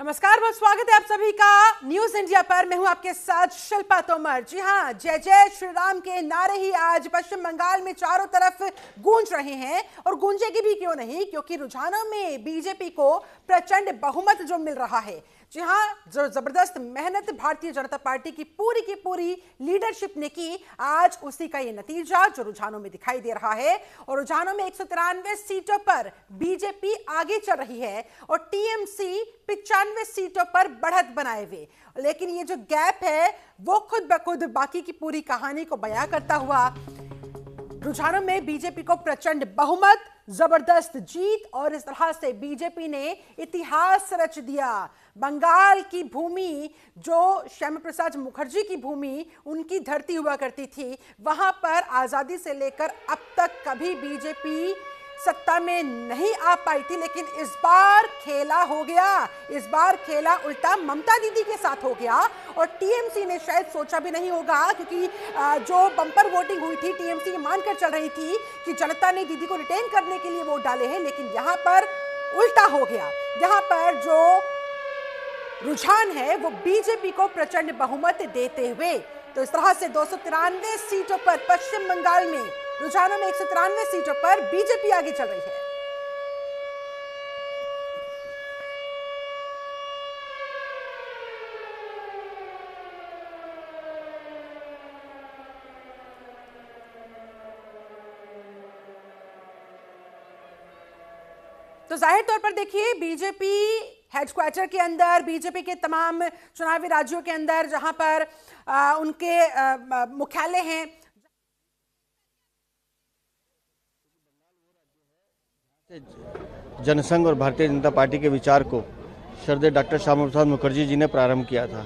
नमस्कार, बहुत स्वागत है आप सभी का न्यूज इंडिया पर। मैं हूं आपके साथ शिल्पा तोमर। जी हां, जय जय श्री राम के नारे ही आज पश्चिम बंगाल में चारों तरफ गूंज रहे हैं और गूंजेगी भी क्यों नहीं, क्योंकि रुझानों में बीजेपी को प्रचंड बहुमत जो मिल रहा है। जी हां, जो जबरदस्त मेहनत भारतीय जनता पार्टी की पूरी लीडरशिप ने की, आज उसी का ये नतीजा जो रुझानों में दिखाई दे रहा है। और रुझानों में 193 सीटों पर बीजेपी आगे चल रही है और टीएमसी 95 सीटों पर बढ़त बनाए हुए। लेकिन ये जो गैप है वो खुद ब खुद बाकी की पूरी कहानी को बयां करता हुआ रुझानों में बीजेपी को प्रचंड बहुमत, जबरदस्त जीत और इस तरह से बीजेपी ने इतिहास रच दिया। बंगाल की भूमि जो श्यामा प्रसाद मुखर्जी की भूमि उनकी धरती हुआ करती थी, वहां पर आजादी से लेकर अब तक कभी बीजेपी सत्ता में नहीं आ पाई थी। लेकिन इस बार खेला हो गया, इस बार खेला उल्टा ममता दीदी के साथ हो गया। और टीएमसी ने शायद सोचा भी नहीं होगा, क्योंकि जो बम्पर वोटिंग हुई थी टीएमसी मानकर चल रही थी कि जनता ने दीदी को रिटेन करने के लिए वोट डाले हैं। लेकिन यहां पर उल्टा हो गया, यहां पर जो रुझान है वो बीजेपी को प्रचंड बहुमत देते हुए। तो इस तरह से 293 सीटों पर पश्चिम बंगाल में रुझानों में 193 सीटों पर बीजेपी आगे चल रही है। तो जाहिर तौर पर देखिए, बीजेपी हेडक्वार्टर के अंदर, बीजेपी के तमाम चुनावी राज्यों के अंदर जहां पर उनके मुख्यालय हैं, जनसंघ और भारतीय जनता पार्टी के विचार को श्रद्धेय डॉक्टर श्यामा प्रसाद मुखर्जी जी ने प्रारंभ किया था।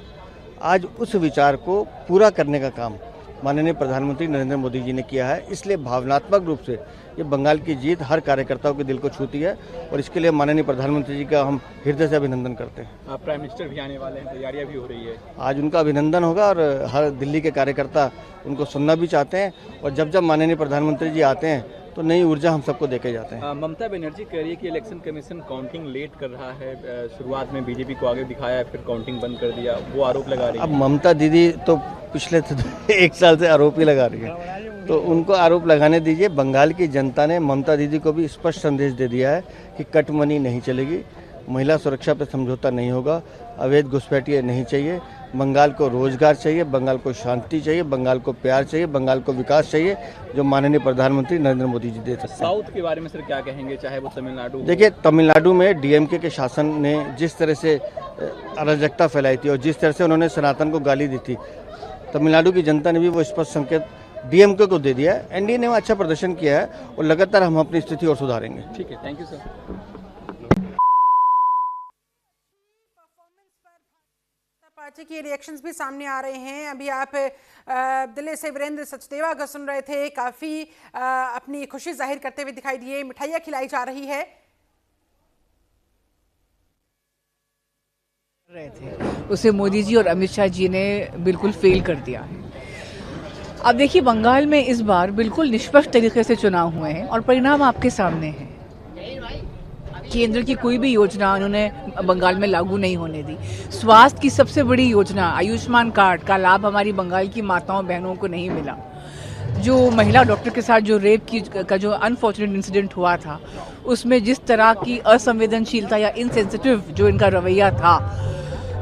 आज उस विचार को पूरा करने का काम माननीय प्रधानमंत्री नरेंद्र मोदी जी ने किया है। इसलिए भावनात्मक रूप से ये बंगाल की जीत हर कार्यकर्ताओं के दिल को छूती है और इसके लिए माननीय प्रधानमंत्री जी का हम हृदय से अभिनंदन करते हैं। प्राइम मिनिस्टर भी आने वाले हैं, तैयारियां भी हो रही है। आज उनका अभिनंदन होगा और हर दिल्ली के कार्यकर्ता उनको सुनना भी चाहते हैं। और जब जब माननीय प्रधानमंत्री जी आते हैं तो नई ऊर्जा हम सबको देके जाते हैं। ममता बनर्जी कह रही है कि इलेक्शन कमीशन काउंटिंग लेट कर रहा है। शुरुआत में बीजेपी को आगे दिखाया, फिर काउंटिंग बंद कर दिया, वो आरोप लगा रही है। अब ममता दीदी तो पिछले 1 साल से आरोप ही लगा रही है, तो उनको आरोप लगाने दीजिए। बंगाल की जनता ने ममता दीदी को भी स्पष्ट संदेश दे दिया है कि कट मनी नहीं चलेगी, महिला सुरक्षा पर समझौता नहीं होगा, अवैध घुसपैठिए नहीं चाहिए। बंगाल को रोजगार चाहिए, बंगाल को शांति चाहिए, बंगाल को प्यार चाहिए, बंगाल को विकास चाहिए, जो माननीय प्रधानमंत्री नरेंद्र मोदी जी दे सकते हैं। साउथ के बारे में सर क्या कहेंगे, चाहे वो तमिलनाडु? देखिए, तमिलनाडु में डीएमके के शासन ने जिस तरह से अराजकता फैलाई थी और जिस तरह से उन्होंने सनातन को गाली दी थी, तमिलनाडु की जनता ने भी वो स्पष्ट संकेत डीएमके को दे दिया है। एनडीए ने अच्छा प्रदर्शन किया है और लगातार हम अपनी स्थिति और सुधारेंगे। ठीक है, थैंक यू सर। पार्टी के रिएक्शंस भी सामने आ रहे हैं। अभी आप दिल्ली से वीरेंद्र सचदेवा का सुन रहे थे, काफी अपनी खुशी जाहिर करते हुए दिखाई दिए। मिठाइयां खिलाई जा रही है। उसे मोदी जी और अमित शाह जी ने बिल्कुल फेल कर दिया है। अब देखिए, बंगाल में इस बार बिल्कुल निष्पक्ष तरीके से चुनाव हुए हैं और परिणाम आपके सामने हैं। केंद्र की कोई भी योजना उन्होंने बंगाल में लागू नहीं होने दी। स्वास्थ्य की सबसे बड़ी योजना आयुष्मान कार्ड का लाभ हमारी बंगाल की माताओं बहनों को नहीं मिला। जो महिला डॉक्टर के साथ जो रेप का जो अनफॉर्चुनेट इंसिडेंट हुआ था, उसमें जिस तरह की असंवेदनशीलता या इनसेंसिटिव जो इनका रवैया था,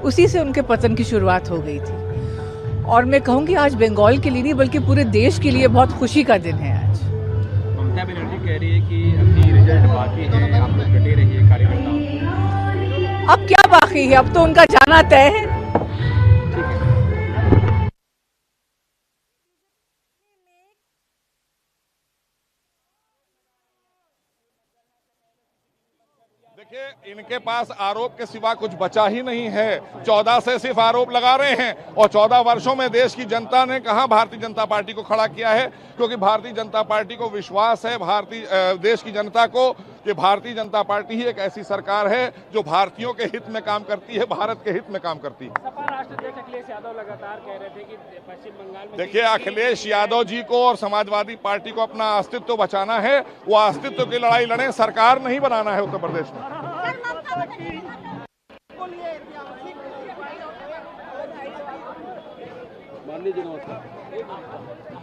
उसी से उनके पतन की शुरुआत हो गई थी। और मैं कहूँगी आज बंगाल के लिए नहीं बल्कि पूरे देश के लिए बहुत खुशी का दिन है आज। ममता बनर्जी कह रही है कि अभी रिजल्ट बाकी है, आप लोग डटे रहिए कार्यकर्ताओं। अब क्या बाकी है, अब तो उनका जाना तय है। देखिए, इनके पास आरोप के सिवा कुछ बचा ही नहीं है। 14 से सिर्फ आरोप लगा रहे हैं और 14 वर्षों में देश की जनता ने कहां भारतीय जनता पार्टी को खड़ा किया है, क्योंकि भारतीय जनता पार्टी को विश्वास है देश की जनता को कि भारतीय जनता पार्टी ही एक ऐसी सरकार है जो भारतीयों के हित में काम करती है, भारत के हित में काम करती है। सपा राष्ट्राध्यक्ष अखिलेश यादव लगातार कह रहे थे कि पश्चिम बंगाल में, देखिए, अखिलेश यादव जी को और समाजवादी पार्टी को अपना अस्तित्व बचाना है। वो अस्तित्व की लड़ाई लड़े, सरकार नहीं बनाना है उत्तर प्रदेश में। मान लीजिए नमस्कार।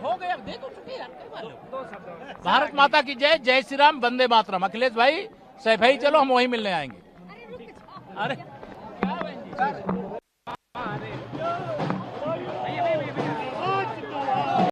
हो गया, दे तो चुके यार, क्या मालूम। भारत माता की जय, जय श्री राम, वंदे मातरम। अखिलेश भाई, सैफ भाई, चलो हम वहीं मिलने आएंगे। अरे क्या